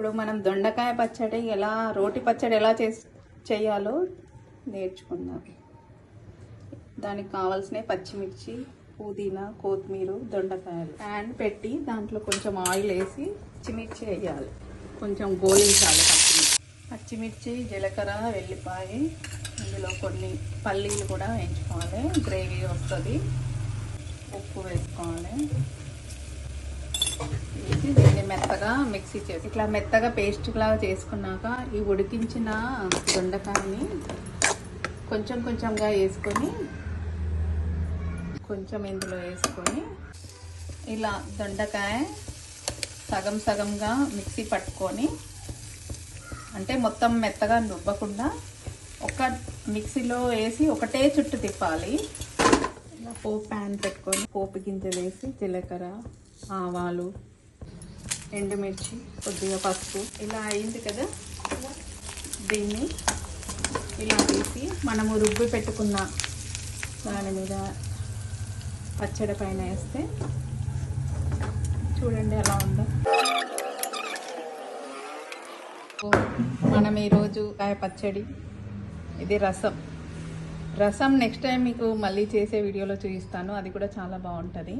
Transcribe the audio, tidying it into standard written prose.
ఇప్పుడు మనం దొండకాయ పచ్చడి రోటి పచ్చడి ఎలా చేయాలో నేర్చుకుందాం. దానికి కావాల్సిన పచ్చిమిర్చి, పుదీనా, కొత్తిమీర, దొండకాయలు. ప్యాన్ పెట్టి దాంట్లో కొంచెం ఆయిల్ వేసి పచ్చిమిర్చి వేయాలి, కొంచెం గోలించాలి. పచ్చిమిర్చి, జీలకర్ర, వెల్లిపాయ, ఇందులో కొన్ని పల్లీలు కూడా వేయించుకోవాలి, గ్రేవీ వస్తుంది. ఉప్పు వేసుకోవాలి, వేసి దీన్ని మెత్తగా మిక్సీ చేసి ఇట్లా మెత్తగా పేస్ట్ లాగా చేసుకున్నాక ఈ ఉడికించిన దొండకాయని కొంచెం కొంచెంగా వేసుకొని కొంచెం ఇందులో వేసుకొని ఇలా దొండకాయ సగం సగంగా మిక్సీ పట్టుకొని, అంటే మొత్తం మెత్తగా రుబ్బకుండా ఒక మిక్సీలో వేసి ఒకటే చుట్టు తిప్పాలి. ఇలా పోపు ప్యాన్ పెట్టుకొని పోపు గింజలు వేసి జీలకర్ర, ఆవాలు, ఎండుమిర్చి, కొద్దిగా పసుపు, ఇలా అయింది కదా. దీన్ని ఇలా తీసి మనము రుబ్బి పెట్టుకున్న దాని మీద పచ్చడి పైన వేస్తే చూడండి ఎలా ఉందో. మనం ఈరోజు కాయ పచ్చడి, ఇది రసం నెక్స్ట్ టైం మీకు మళ్ళీ చేసే వీడియోలో చూపిస్తాను, అది కూడా చాలా బాగుంటుంది.